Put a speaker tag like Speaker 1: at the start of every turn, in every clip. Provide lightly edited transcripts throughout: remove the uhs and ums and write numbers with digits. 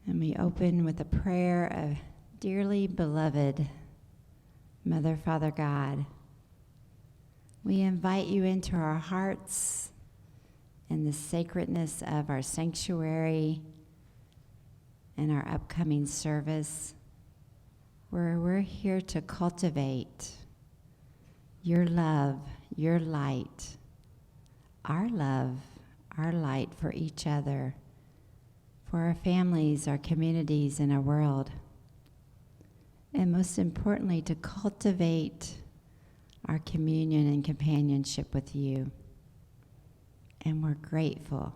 Speaker 1: And we open with a prayer of, dearly beloved Mother, Father, God, we invite you into our hearts in the sacredness of our sanctuary and our upcoming service, where we're here to cultivate your love, your light, our love, our light for each other, for our families, our communities, and our world. And most importantly, to cultivate our communion and companionship with you. And we're grateful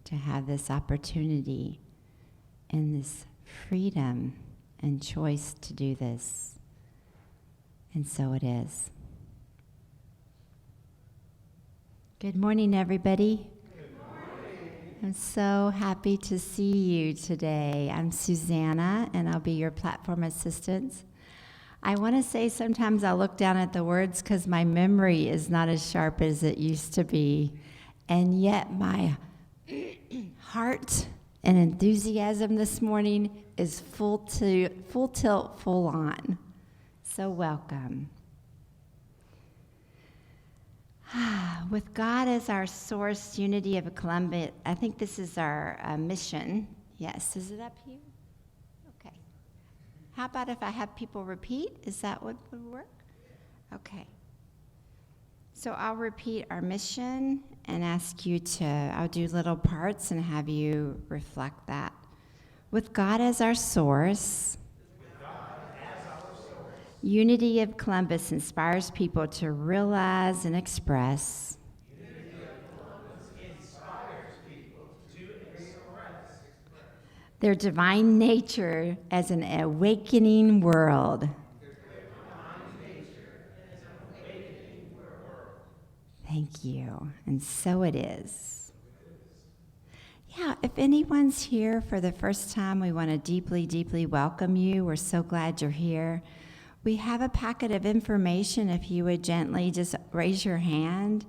Speaker 1: to have this opportunity and this freedom and choice to do this. And so it is. Good morning, everybody.
Speaker 2: Good morning.
Speaker 1: I'm so happy to see you today. I'm Susanna, and I'll be your platform assistant. I want to say sometimes I'll look down at the words because my memory is not as sharp as it used to be, and yet my heart and enthusiasm this morning is full tilt, full on. So welcome. With God as our source, unity of Columbia, I think this is our mission. Yes, is it up here? Okay. How about if I have people repeat? Is that what would work? Okay. So I'll repeat our mission and ask you to, I'll do little parts and have you reflect that. With God as our source, unity of Columbus inspires people to realize and express their divine nature as an awakening world. Thank you. And so it is. Yeah, if anyone's here for the first time, we want to deeply, deeply welcome you. We're so glad you're here. We have a packet of information. If you would gently just raise your hand,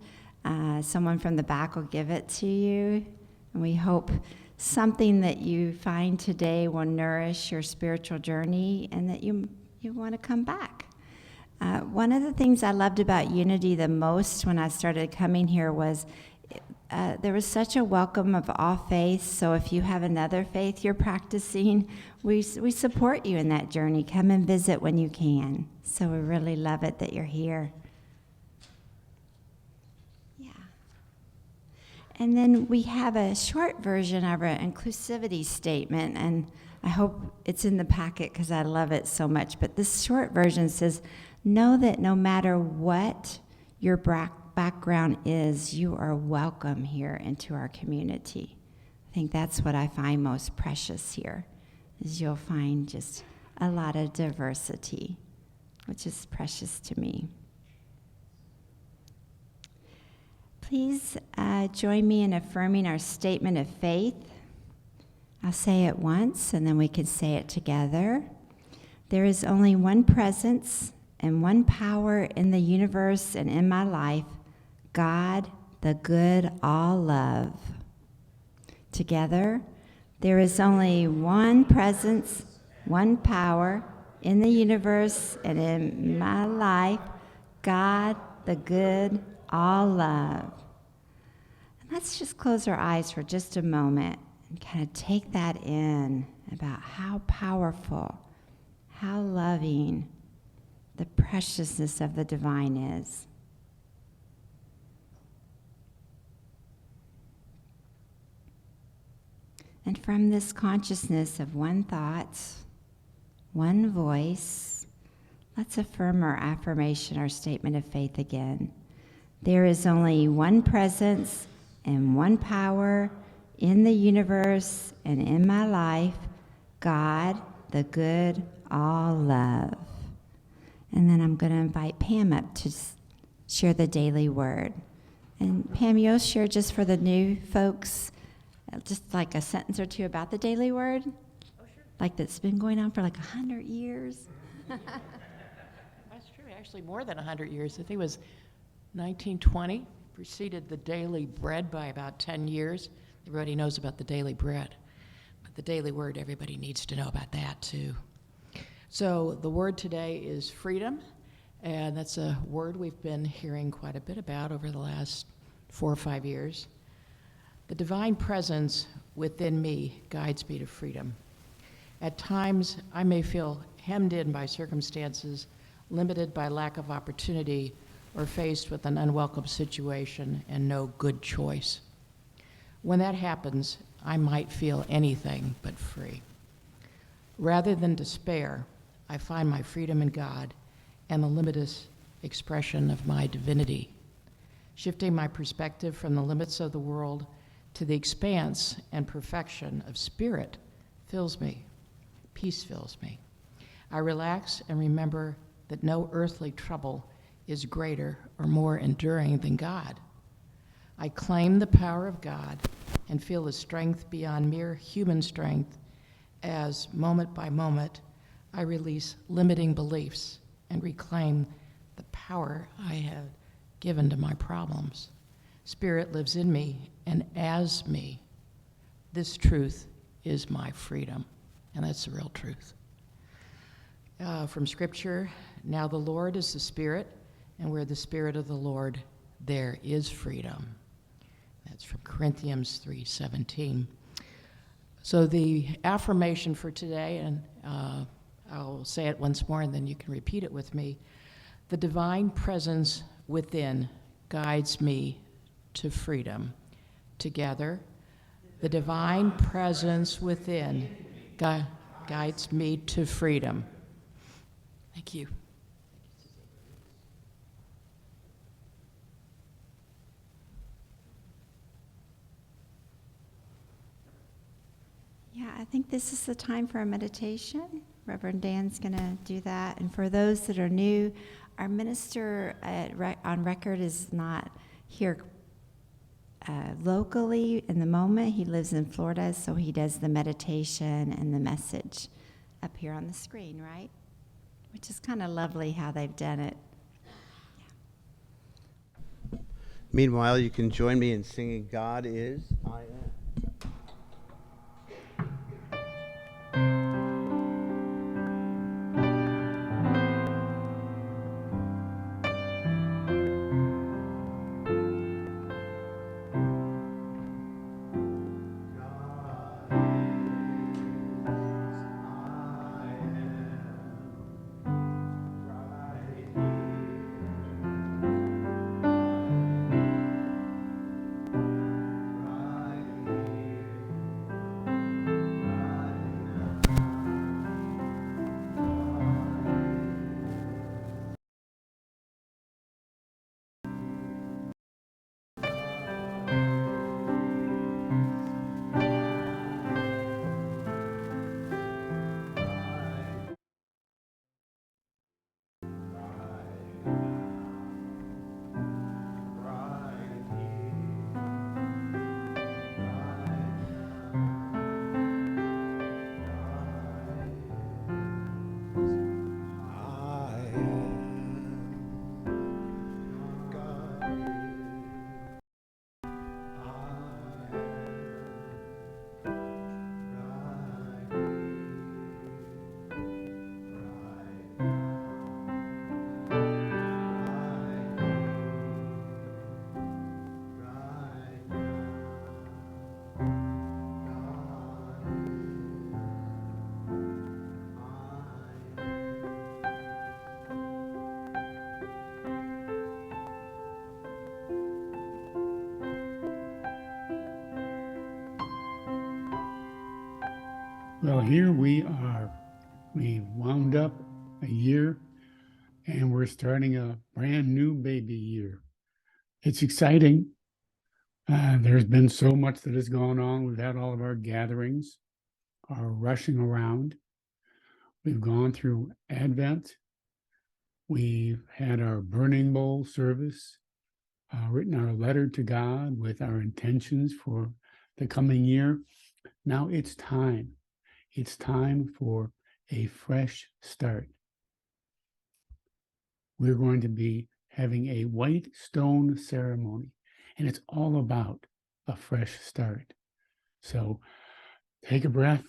Speaker 1: someone from the back will give it to you. And we hope something that you find today will nourish your spiritual journey and that you want to come back. One of the things I loved about Unity the most when I started coming here was there was such a welcome of all faiths. So if you have another faith you're practicing, we support you in that journey. Come and visit when you can. So we really love it that you're here. Yeah. And then we have a short version of our inclusivity statement, and I hope it's in the packet because I love it so much. But this short version says, know that no matter what your background is, you are welcome here into our community. I think that's what I find most precious here, is you'll find just a lot of diversity, which is precious to me. Please join me in affirming our statement of faith. I'll say it once, and then we can say it together. There is only one presence and one power in the universe and in my life, God, the good, all love. Together, there is only one presence, one power in the universe and in my life, God, the good, all love. And let's just close our eyes for just a moment and kind of take that in about how powerful, how loving the preciousness of the divine is. And from this consciousness of one thought, one voice, let's affirm our affirmation, our statement of faith again. There is only one presence and one power in the universe and in my life, God, the good, all love. And then I'm going to invite Pam up to share the daily word. And Pam, you'll share just for the new folks, just like a sentence or two about the daily word?
Speaker 2: Oh, sure.
Speaker 1: Like that's been going on for like 100 years?
Speaker 2: That's true. Actually, more than 100 years. I think it was 1920, preceded the daily bread by about 10 years. Everybody knows about the daily bread. But the daily word. Everybody needs to know about that too. So the word today is freedom, and that's a word we've been hearing quite a bit about over the last 4 or 5 years. The divine presence within me guides me to freedom. At times, I may feel hemmed in by circumstances, limited by lack of opportunity, or faced with an unwelcome situation and no good choice. When that happens, I might feel anything but free. Rather than despair, I find my freedom in God and the limitless expression of my divinity. Shifting my perspective from the limits of the world to the expanse and perfection of spirit fills me. Peace fills me. I relax and remember that no earthly trouble is greater or more enduring than God. I claim the power of God and feel a strength beyond mere human strength as, moment by moment, I release limiting beliefs and reclaim the power I have given to my problems. Spirit lives in me and as me. This truth is my freedom, and that's the real truth. From Scripture, now the Lord is the Spirit, and where the Spirit of the Lord, there is freedom. That's from Corinthians 3:17. So the affirmation for today, and I'll say it once more and then you can repeat it with me. The divine presence within guides me to freedom. Together, the divine presence within guides me to freedom. Thank you.
Speaker 1: Yeah, I think this is the time for a meditation. Reverend Dan's going to do that. And for those that are new, our minister on record is not here locally in the moment. He lives in Florida, so he does the meditation and the message up here on the screen, right? Which is kind of lovely how they've done it.
Speaker 3: Yeah. Meanwhile, you can join me in singing God is, I am.
Speaker 4: Well, here we are. We wound up a year and we're starting a brand new baby year. It's exciting. There's been so much that has gone on. We've had all of our gatherings, our rushing around. We've gone through Advent. We've had our burning bowl service, written our letter to God with our intentions for the coming year. Now it's time. It's time for a fresh start. We're going to be having a white stone ceremony, and it's all about a fresh start. So Take a breath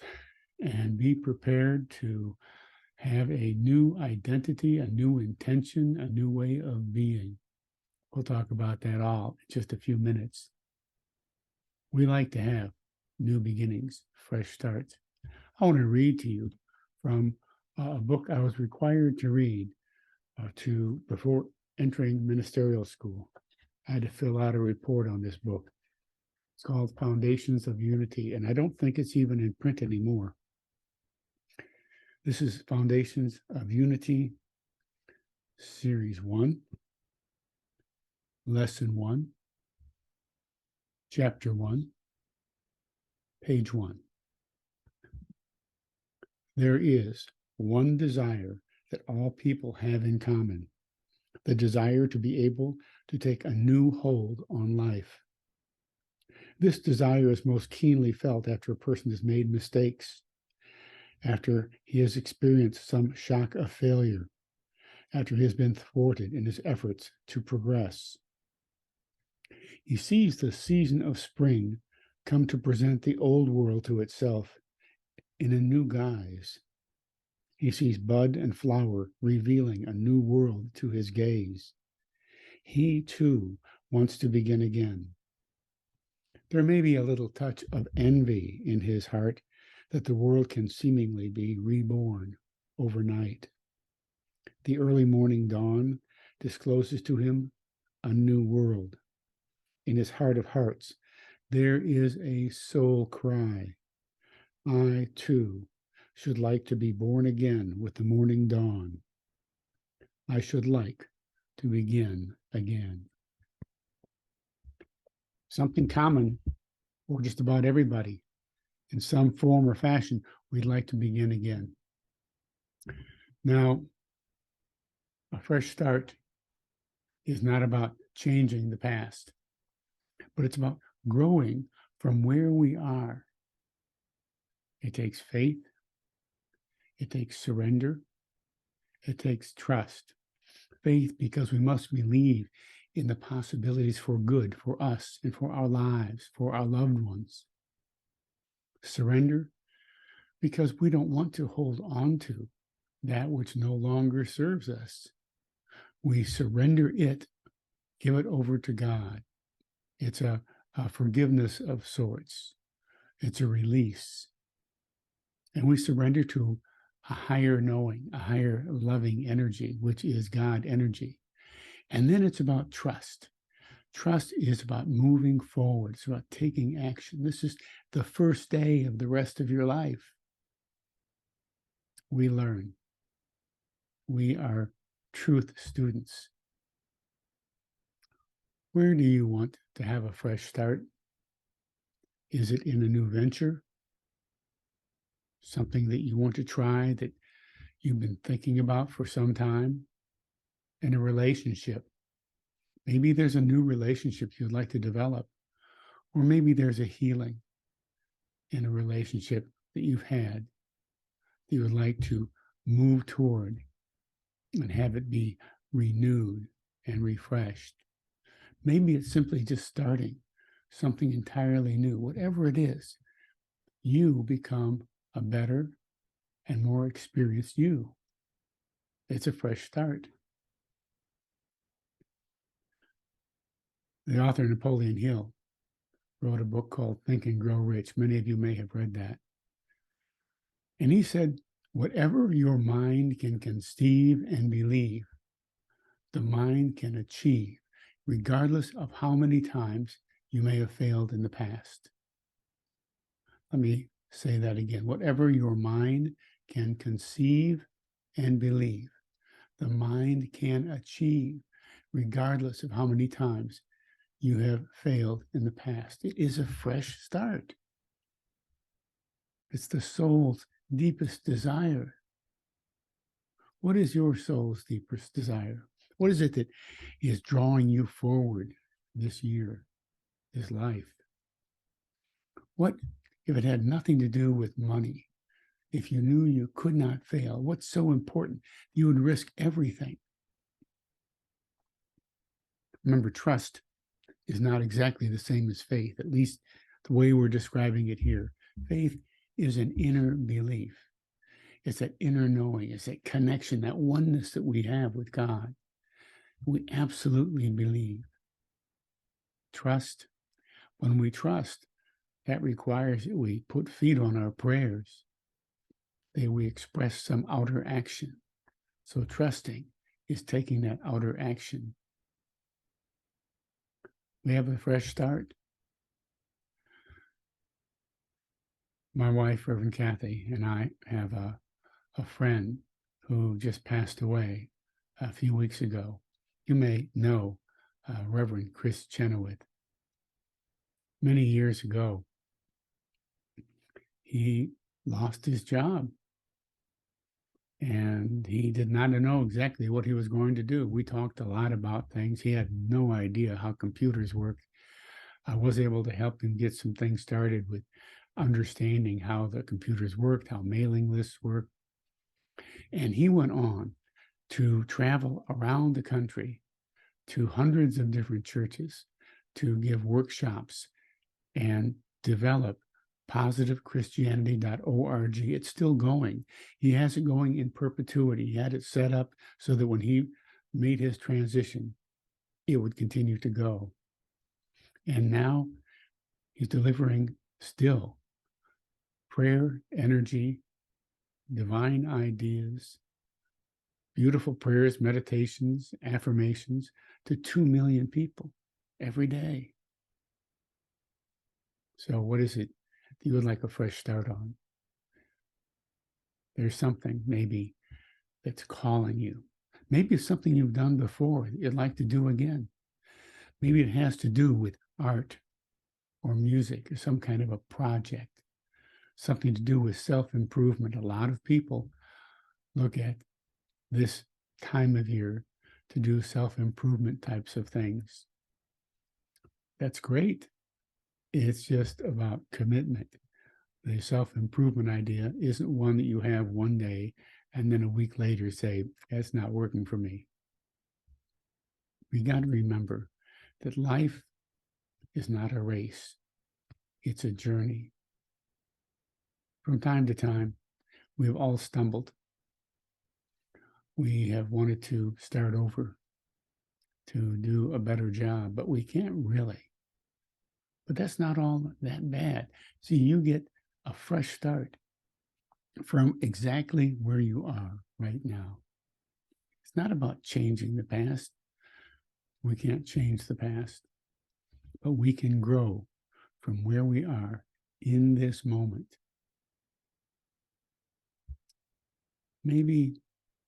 Speaker 4: and be prepared to have a new identity, a new intention, a new way of being. We'll talk about that all in just a few minutes. We like to have new beginnings, fresh starts. I want to read to you from a book I was required to read before entering ministerial school. I had to fill out a report on this book. It's called Foundations of Unity, and I don't think it's even in print anymore. This is Foundations of Unity, Series 1, Lesson 1, Chapter 1, Page 1. There is one desire that all people have in common, the desire to be able to take a new hold on life. This desire is most keenly felt after a person has made mistakes, after he has experienced some shock of failure, after he has been thwarted in his efforts to progress. He sees the season of spring come to present the old world to itself in a new guise. He sees bud and flower revealing a new world to his gaze. He, too, wants to begin again. There may be a little touch of envy in his heart that the world can seemingly be reborn overnight. The early morning dawn discloses to him a new world. In his heart of hearts, there is a soul cry. I, too, should like to be born again with the morning dawn. I should like to begin again. Something common for just about everybody. In some form or fashion, we'd like to begin again. Now, a fresh start is not about changing the past, but it's about growing from where we are. It takes faith. It takes surrender. It takes trust. Faith, because we must believe in the possibilities for good for us and for our lives, for our loved ones. Surrender, because we don't want to hold on to that which no longer serves us. We surrender it, give it over to God. It's a forgiveness of sorts. It's a release. And we surrender to a higher knowing, a higher loving energy, which is God energy. And then it's about trust. Trust is about moving forward. It's about taking action. This is the first day of the rest of your life. We learn. We are truth students. Where do you want to have a fresh start? Is it in a new venture? Something that you want to try that you've been thinking about for some time? In a relationship? Maybe there's a new relationship you'd like to develop, or maybe there's a healing in a relationship that you've had that you would like to move toward and have it be renewed and refreshed. Maybe it's simply just starting something entirely new. Whatever it is, you become a better and more experienced you. It's a fresh start. The author Napoleon Hill wrote a book called Think and Grow Rich. Many of you may have read that. And he said, whatever your mind can conceive and believe, the mind can achieve, regardless of how many times you may have failed in the past. Let me say that again. Whatever your mind can conceive and believe, the mind can achieve, regardless of how many times you have failed in the past. It is a fresh start. It's the soul's deepest desire. What is your soul's deepest desire? What is it that is drawing you forward this year, this life? What if it had nothing to do with money? If you knew you could not fail, what's so important you would risk everything? Remember, trust is not exactly the same as faith, at least the way we're describing it here. Faith is an inner belief. It's that inner knowing. It's that connection, that oneness that we have with God. We absolutely believe. Trust. When we trust, that requires that we put feet on our prayers, that we express some outer action. So trusting is taking that outer action. We have a fresh start. My wife, Reverend Kathy, and I have a friend who just passed away a few weeks ago. You may know Reverend Chris Chenoweth. Many years ago, he lost his job and he did not know exactly what he was going to do. We talked a lot about things. He had no idea how computers work. I was able to help him get some things started with understanding how the computers worked, how mailing lists worked. And he went on to travel around the country to hundreds of different churches to give workshops and develop positivechristianity.org. It's still going. He has it going in perpetuity. He had it set up so that when he made his transition, it would continue to go. And now he's delivering still prayer, energy, divine ideas, beautiful prayers, meditations, affirmations to 2 million people every day. So what is it that you would like a fresh start on? There's something maybe that's calling you. Maybe it's something you've done before that you'd like to do again. Maybe it has to do with art or music or some kind of a project, something to do with self-improvement. A lot of people look at this time of year to do self-improvement types of things. That's great. It's just about commitment. The self-improvement idea isn't one that you have one day and then a week later say, that's not working for me. We got to remember that life is not a race. It's a journey. From time to time, we've all stumbled. We have wanted to start over, to do a better job, but we can't really. But that's not all that bad. See, you get a fresh start from exactly where you are right now. It's not about changing the past. We can't change the past, but we can grow from where we are in this moment. Maybe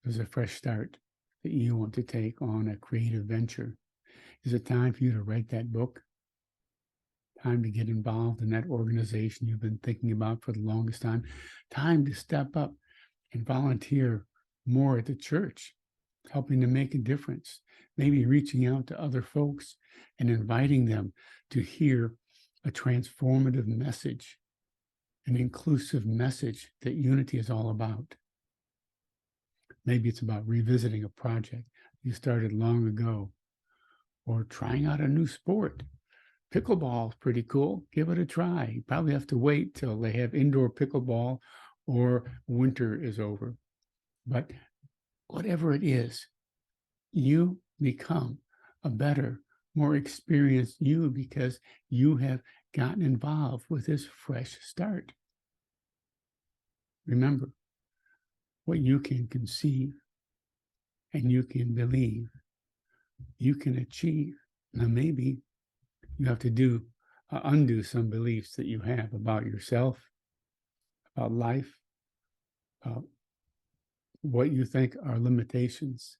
Speaker 4: there's a fresh start that you want to take on a creative venture. Is it time for you to write that book? Time to get involved in that organization you've been thinking about for the longest time? Time to step up and volunteer more at the church, helping to make a difference, maybe reaching out to other folks and inviting them to hear a transformative message, an inclusive message that unity is all about. Maybe it's about revisiting a project you started long ago, or trying out a new sport. Pickleball is pretty cool. Give it a try. You probably have to wait till they have indoor pickleball or winter is over. But whatever it is, you become a better, more experienced you because you have gotten involved with this fresh start. Remember, what you can conceive and you can believe, you can achieve. Now, maybe you have to undo some beliefs that you have about yourself, about life, about what you think are limitations.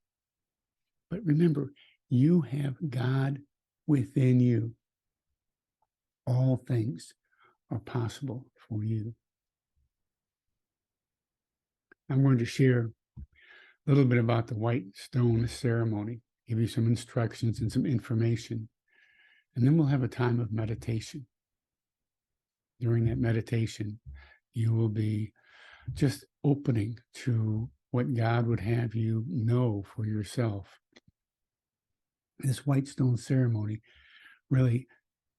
Speaker 4: But remember, you have God within you. All things are possible for you. I'm going to share a little bit about the white stone ceremony, give you some instructions and some information, and then we'll have a time of meditation. During that meditation, you will be just opening to what God would have you know for yourself. This white stone ceremony really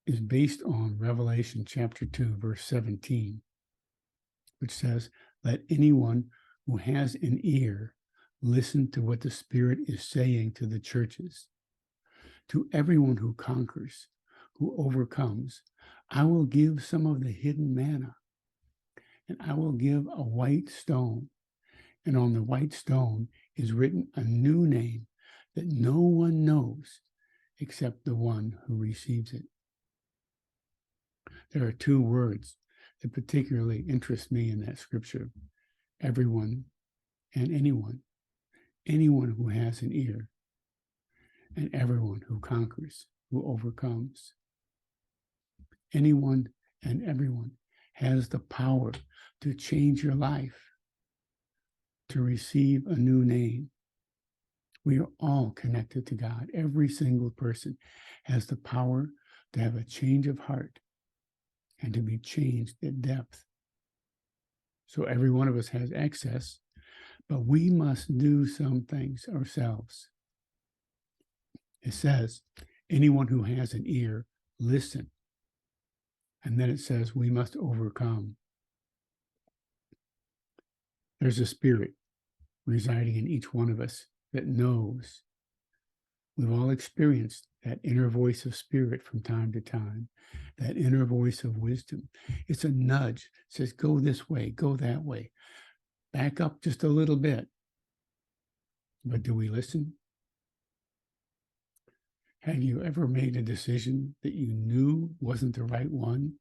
Speaker 4: is based on Revelation chapter 2, verse 17. which says, "Let anyone who has an ear listen to what the Spirit is saying to the churches. To everyone who conquers, who overcomes, I will give some of the hidden manna, and I will give a white stone, and on the white stone is written a new name that no one knows except the one who receives it." There are two words that particularly interest me in that scripture: everyone and anyone. Anyone who has an ear, and everyone who conquers, who overcomes. Anyone and everyone has the power to change your life, to receive a new name. We are all connected to God. Every single person has the power to have a change of heart and to be changed at depth. So every one of us has access, but we must do some things ourselves. It says, anyone who has an ear, listen. And then it says, we must overcome. There's a spirit residing in each one of us that knows. We've all experienced that inner voice of spirit from time to time, that inner voice of wisdom. It's a nudge. It says, go this way, go that way, back up just a little bit. But do we listen? Have you ever made a decision that you knew wasn't the right one?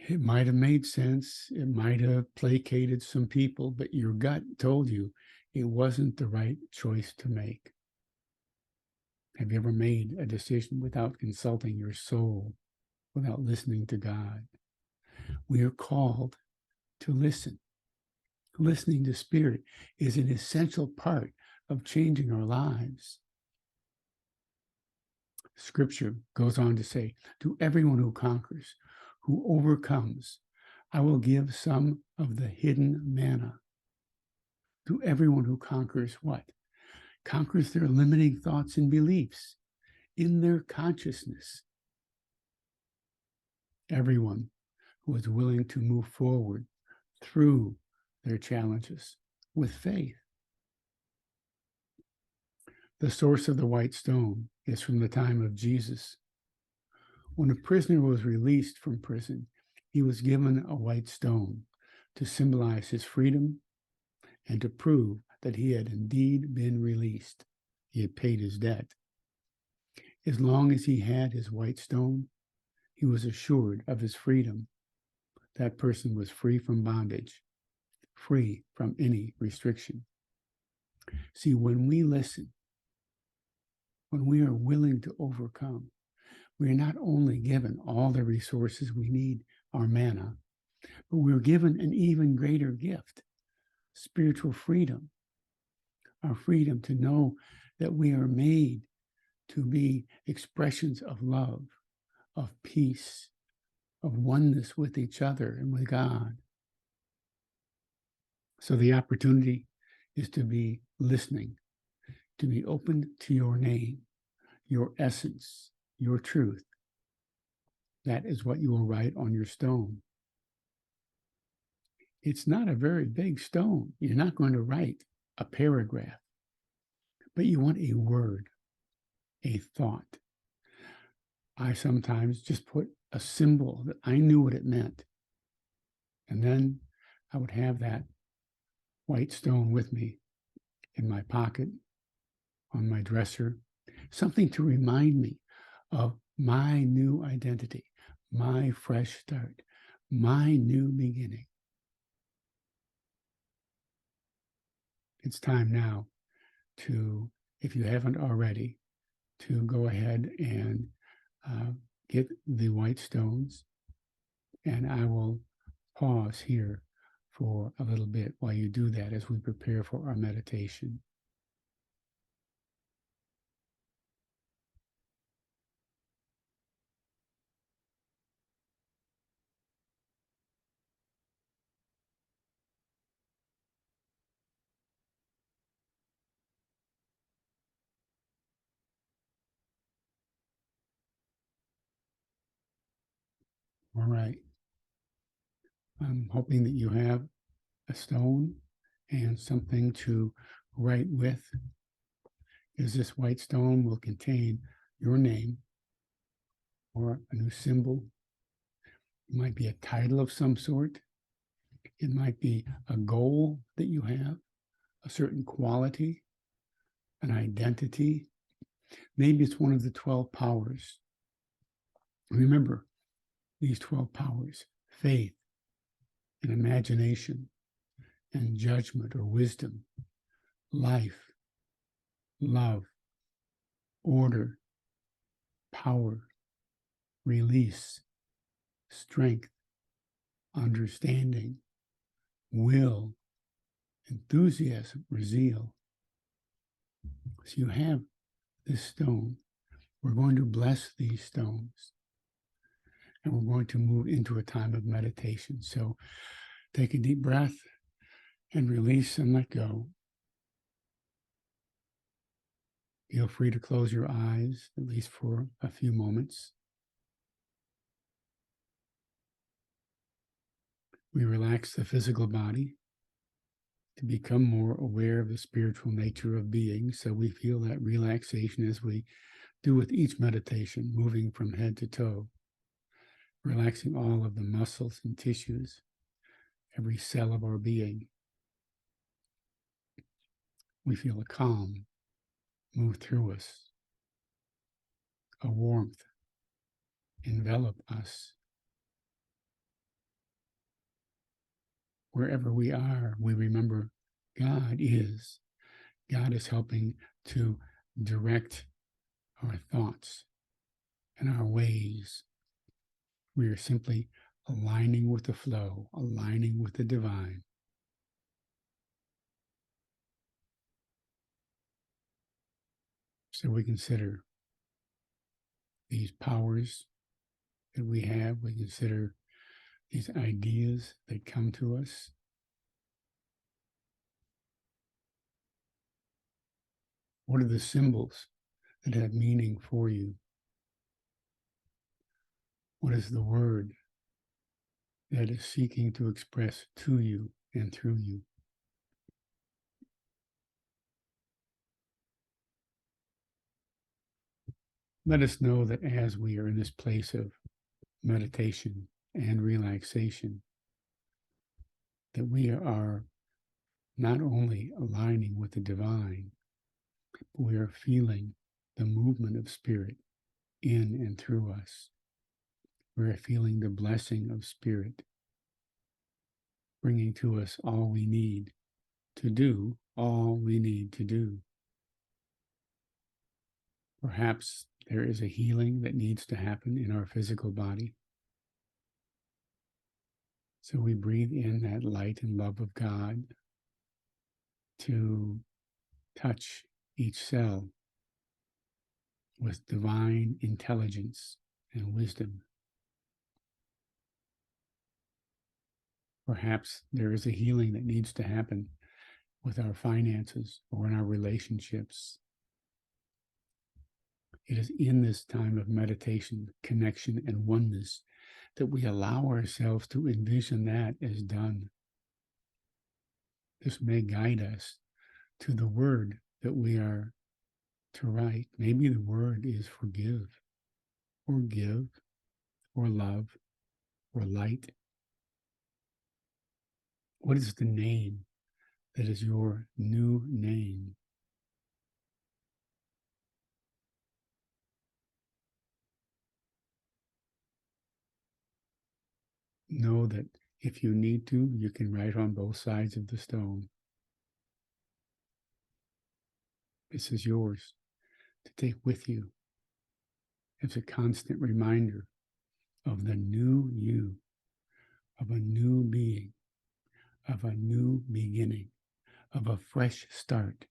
Speaker 4: It might have made sense. It might have placated some people, but your gut told you it wasn't the right choice to make. Have you ever made a decision without consulting your soul, without listening to God? We are called to listen. Listening to Spirit is an essential part of changing our lives. Scripture goes on to say, to everyone who conquers, who overcomes, I will give some of the hidden manna. To everyone who conquers what? Conquers their limiting thoughts and beliefs in their consciousness. Everyone who is willing to move forward through their challenges with faith. The source of the white stone is from the time of Jesus. When a prisoner was released from prison, he was given a white stone to symbolize his freedom and to prove that he had indeed been released. He had paid his debt. As long as he had his white stone, he was assured of his freedom. That person was free from bondage, free from any restriction. See, when we listen, when we are willing to overcome, we are not only given all the resources we need, our manna, but we're given an even greater gift, spiritual freedom, our freedom to know that we are made to be expressions of love, of peace, of oneness with each other and with God. So the opportunity is to be listening, to be open to your name, your essence, your truth. That is what you will write on your stone. It's not a very big stone. You're not going to write a paragraph, but you want a word, a thought. I sometimes just put a symbol that I knew what it meant. And then I would have that white stone with me in my pocket, on my dresser, something to remind me of my new identity, my fresh start, my new beginning. It's time now to, if you haven't already, to go ahead and get the white stones. And I will pause here for a little bit while you do that as we prepare for our meditation. All right. I'm hoping that you have a stone and something to write with, because this white stone will contain your name or a new symbol. It might be a title of some sort. It might be a goal that you have, a certain quality, an identity. Maybe it's one of the 12 powers. Remember these 12 powers: faith and imagination and judgment or wisdom, life, love, order, power, release, strength, understanding, will, enthusiasm, or zeal. So you have this stone. We're going to bless these stones and we're going to move into a time of meditation. So take a deep breath and release and let go. Feel free to close your eyes, at least for a few moments. We relax the physical body to become more aware of the spiritual nature of being. So we feel that relaxation as we do with each meditation, moving from head to toe, relaxing all of the muscles and tissues, every cell of our being. We feel a calm move through us, a warmth envelop us. Wherever we are, we remember God is. God is helping to direct our thoughts and our ways. We are simply aligning with the flow, aligning with the divine. So we consider these powers that we have, we consider these ideas that come to us. What are the symbols that have meaning for you? What is the word that is seeking to express to you and through you? Let us know that as we are in this place of meditation and relaxation, that we are not only aligning with the divine, but we are feeling the movement of spirit in and through us. We are feeling the blessing of spirit, bringing to us all we need to do all we need to do. Perhaps there is a healing that needs to happen in our physical body. So we breathe in that light and love of God to touch each cell with divine intelligence and wisdom. Perhaps there is a healing that needs to happen with our finances or in our relationships. It is in this time of meditation, connection, and oneness that we allow ourselves to envision that as done. This may guide us to the word that we are to write. Maybe the word is forgive, or give, or love, or light. What is the name that is your new name? Know that if you need to, you can write on both sides of the stone. This is yours to take with you as a constant reminder of the new you, of a new being, of a new beginning, of a fresh start.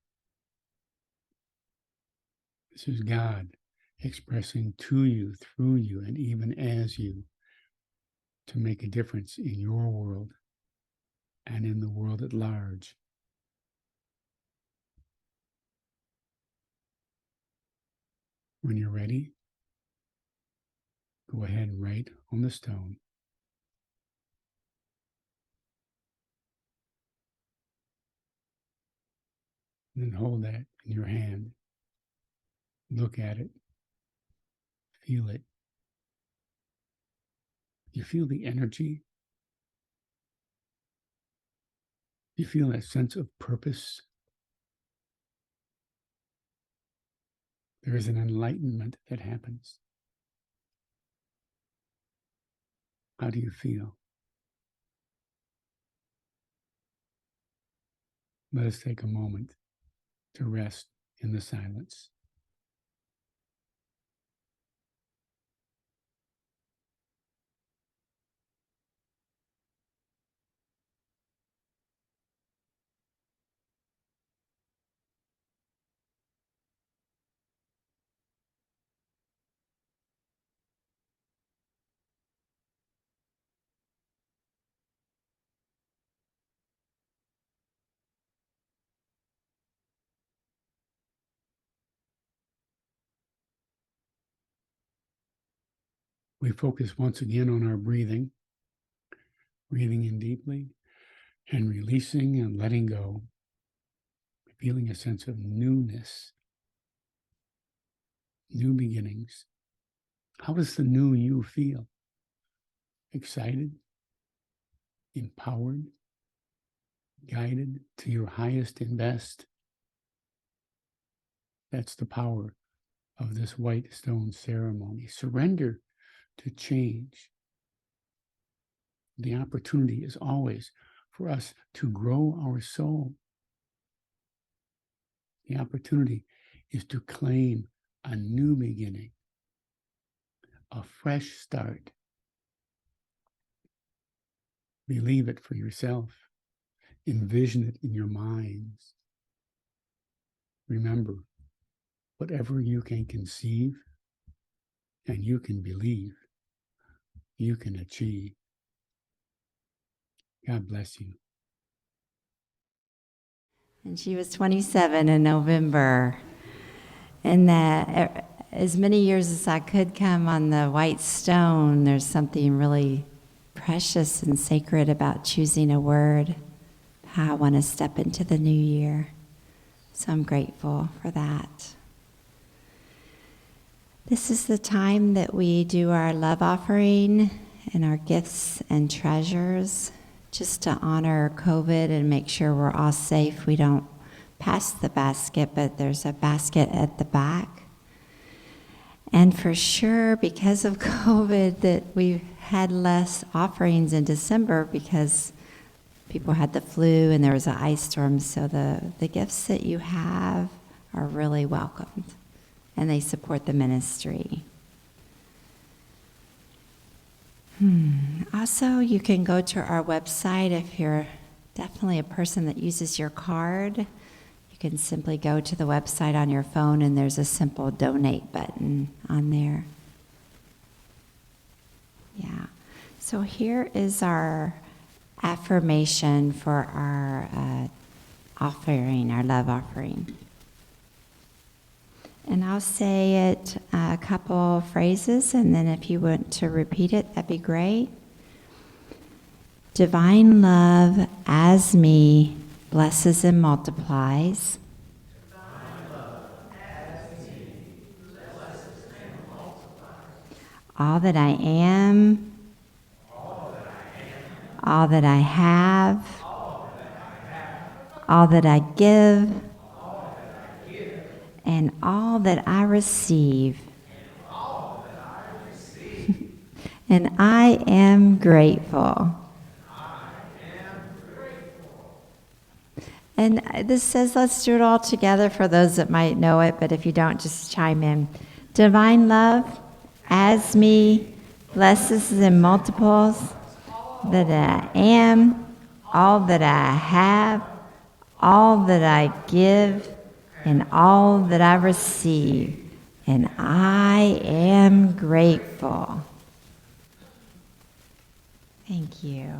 Speaker 4: This is God expressing to you, through you, and even as you to make a difference in your world and in the world at large. When you're ready, go ahead and write on the stone. And then hold that in your hand. Look at it. Feel it. You feel the energy. You feel that sense of purpose. There is an enlightenment that happens. How do you feel? Let us take a moment to rest in the silence. We focus once again on our breathing, breathing in deeply and releasing and letting go, feeling a sense of newness, new beginnings. How does the new you feel? Excited, empowered, guided to your highest and best. That's the power of this white stone ceremony. Surrender to change. The opportunity is always for us to grow our soul. The opportunity is to claim a new beginning, a fresh start. Believe it for yourself. Envision it in your minds. Remember, whatever you can conceive and you can believe, you can achieve. God bless you.
Speaker 1: And she was 27 in November. And that as many years as I could come on the white stone, there's something really precious and sacred about choosing a word, how I want to step into the new year. So I'm grateful for that. This is the time that we do our love offering and our gifts and treasures, just to honor COVID and make sure we're all safe. We don't pass the basket, but there's a basket at the back. And for sure, because of COVID, that we've had less offerings in December because people had the flu and there was an ice storm. So the gifts that you have are really welcomed, and they support the ministry. Also, you can go to our website if you're definitely a person that uses your card. You can simply go to the website on your phone, and there's a simple donate button on there. Yeah. So here is our affirmation for our offering, our love offering. And I'll say it a couple phrases, and then if you want to repeat it, that'd be great. Divine love as me blesses and multiplies.
Speaker 5: Divine love as me blesses and multiplies.
Speaker 1: All that I am, all that I have, all that I give, and all that I receive. And I am grateful. And this says, let's do it all together for those that might know it, but if you don't, just chime in. Divine love, as me, blesses and multiples, that I am, all that I have, all that I give, and all that I receive, and I am grateful. Thank you.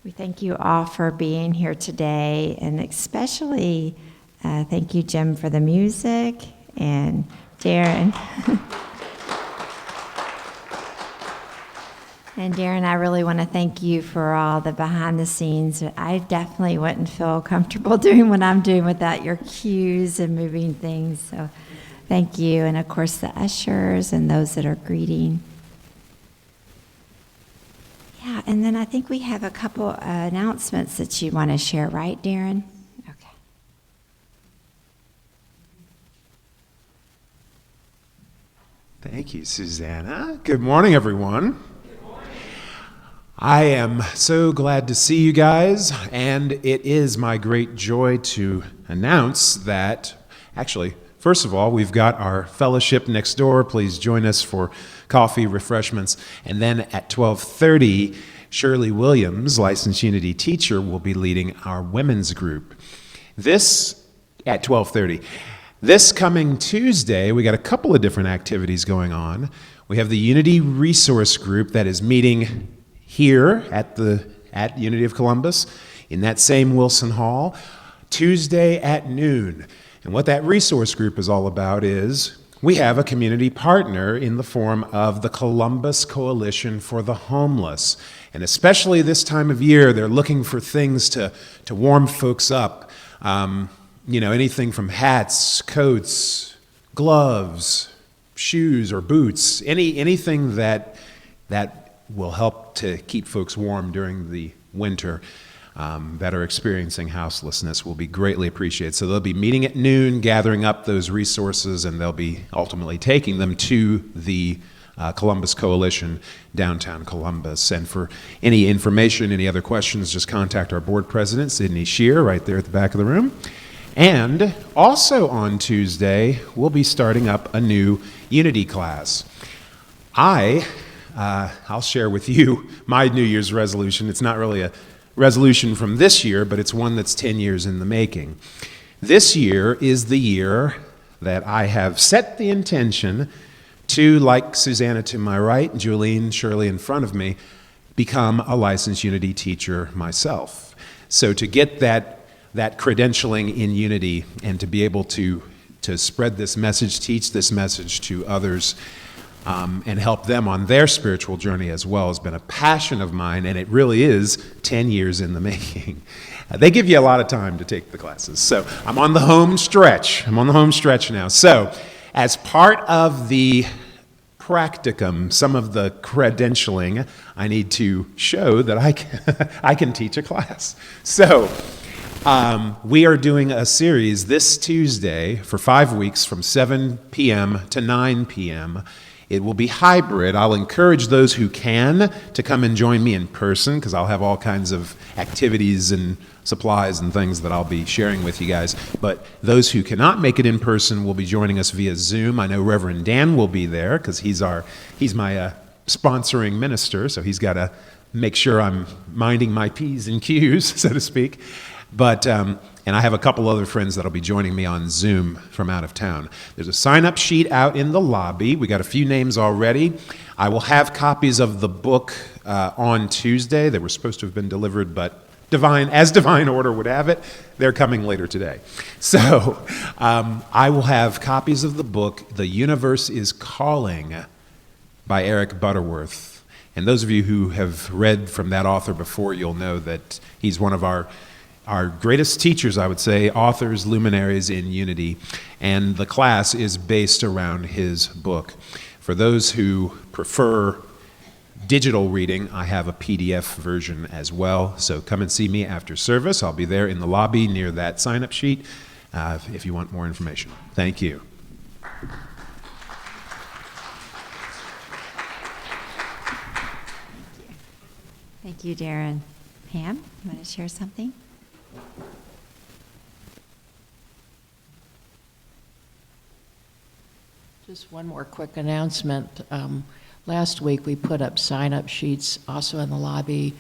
Speaker 1: We thank you all for being here today, and especially thank you, Jim, for the music, and Darren. And Darren, I really want to thank you for all the behind the scenes. I definitely wouldn't feel comfortable doing what I'm doing without your cues and moving things. So thank you. And of course, the ushers and those that are greeting. Yeah, and then I think we have a couple announcements that you want to share, right, Darren? Okay.
Speaker 6: Thank you, Susanna. Good morning, everyone. I am so glad to see you guys, and it is my great joy to announce that, actually, first of all, we've got our fellowship next door. Please join us for coffee, refreshments, and then at 12:30, Shirley Williams, licensed Unity teacher, will be leading our women's group. This at 12:30. This coming Tuesday, we got a couple of different activities going on. We have the Unity Resource Group that is meeting here at Unity of Columbus in that same Wilson Hall, Tuesday at noon. And what that resource group is all about is we have a community partner in the form of the Columbus Coalition for the Homeless. And especially this time of year, they're looking for things to warm folks up. Anything from hats, coats, gloves, shoes, or boots, anything that will help to keep folks warm during the winter that are experiencing houselessness will be greatly appreciated. So they'll be meeting at noon, gathering up those resources, and they'll be ultimately taking them to the Columbus Coalition, downtown Columbus. And for any information, any other questions, just contact our board president, Sydney Shear, right there at the back of the room. And also on Tuesday, we'll be starting up a new Unity class. I'll share with you my New Year's resolution. It's not really a resolution from this year, but it's one that's 10 years in the making. This year is the year that I have set the intention to, like Susanna to my right, Julene, Shirley in front of me, become a licensed Unity teacher myself. So to get that credentialing in Unity and to be able to spread this message, teach this message to others, and help them on their spiritual journey as well has been a passion of mine, and it really is 10 years in the making. They give you a lot of time to take the classes. So I'm on the home stretch. Now. So as part of the practicum, some of the credentialing, I need to show that I can teach a class. So we are doing a series this Tuesday for 5 weeks from 7 p.m. to 9 p.m. It will be hybrid. I'll encourage those who can to come and join me in person because I'll have all kinds of activities and supplies and things that I'll be sharing with you guys. But those who cannot make it in person will be joining us via Zoom. I know Reverend Dan will be there because he's my sponsoring minister, so he's got to make sure I'm minding my P's and Q's, so to speak. But and I have a couple other friends that'll be joining me on Zoom from out of town. There's a sign-up sheet out in the lobby. We got a few names already. I will have copies of the book on Tuesday. They were supposed to have been delivered, but as divine order would have it, they're coming later today. So I will have copies of the book, The Universe is Calling, by Eric Butterworth. And those of you who have read from that author before, you'll know that he's one of our greatest teachers, I would say, authors, luminaries in Unity, and the class is based around his book. For those who prefer digital reading, I have a PDF version as well, so come and see me after service. I'll be there in the lobby near that sign-up sheet if you want more information. Thank you.
Speaker 1: Thank you, Darren. Pam, want to share something?
Speaker 2: Just one more quick announcement. Last week we put up sign-up sheets also in the lobby.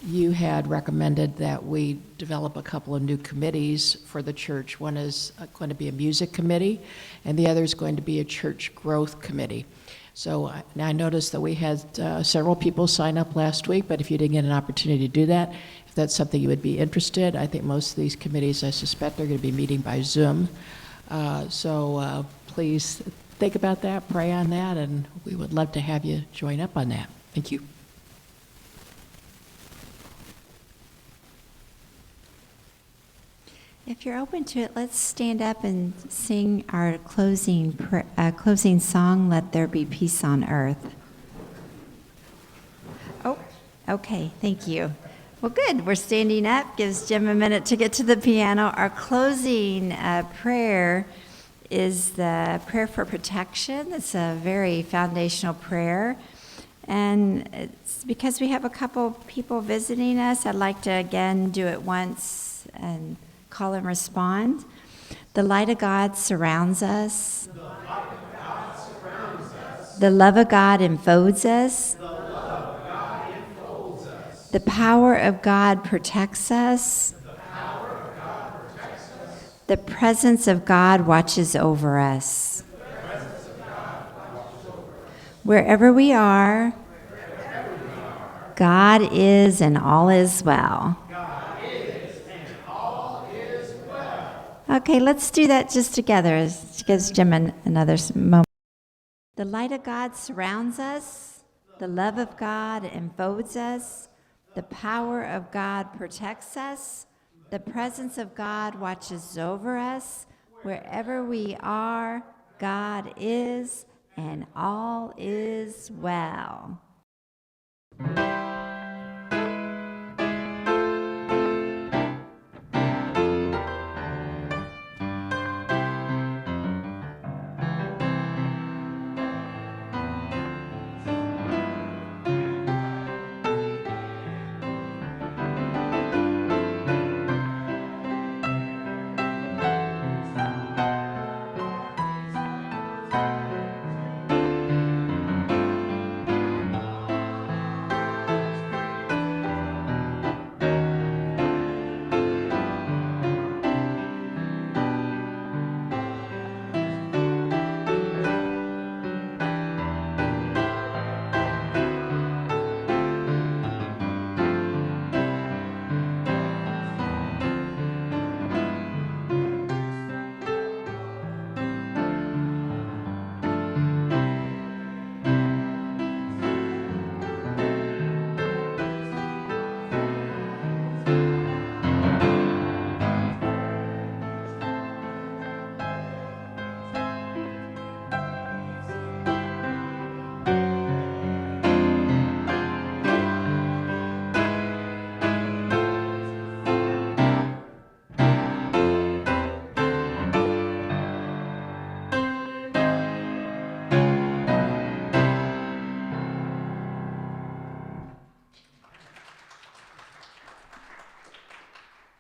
Speaker 2: You had recommended that we develop a couple of new committees for the church. One is going to be a music committee, and the other is going to be a church growth committee. So I noticed that we had several people sign up last week, but if you didn't get an opportunity to do that, if that's something you would be interested, I think most of these committees, I suspect, are going to be meeting by Zoom. So please think about that, pray on that, and we would love to have you join up on that. Thank you.
Speaker 1: If you're open to it, let's stand up and sing our closing song, Let There Be Peace on Earth. Oh, okay, thank you. Well, good. We're standing up. Gives Jim a minute to get to the piano. Our closing prayer is the prayer for protection. It's a very foundational prayer. And it's because we have a couple people visiting us, I'd like to again do it once and call and respond. The light of God surrounds us. The light of God surrounds us. The love of God enfolds us. The love of God enfolds us. The power of God protects us. The power of God protects us. The presence of God watches over us. The presence of God watches over us. Wherever we are, God is and all is well. Okay, let's do that just together. It gives Jim another moment. The light of God surrounds us. The love of God enfolds us. The power of God protects us. The presence of God watches over us. Wherever we are, God is, and all is well.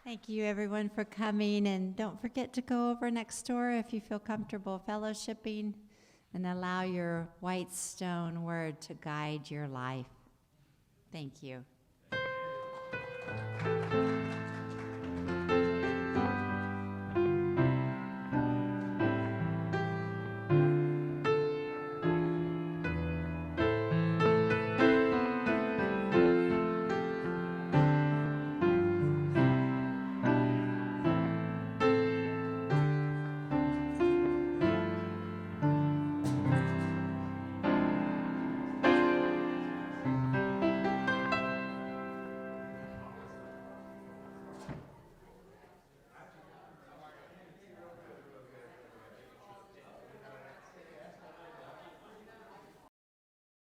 Speaker 1: Thank you, everyone, for coming. And don't forget to go over next door if you feel comfortable fellowshipping, and allow your white stone word to guide your life. Thank you.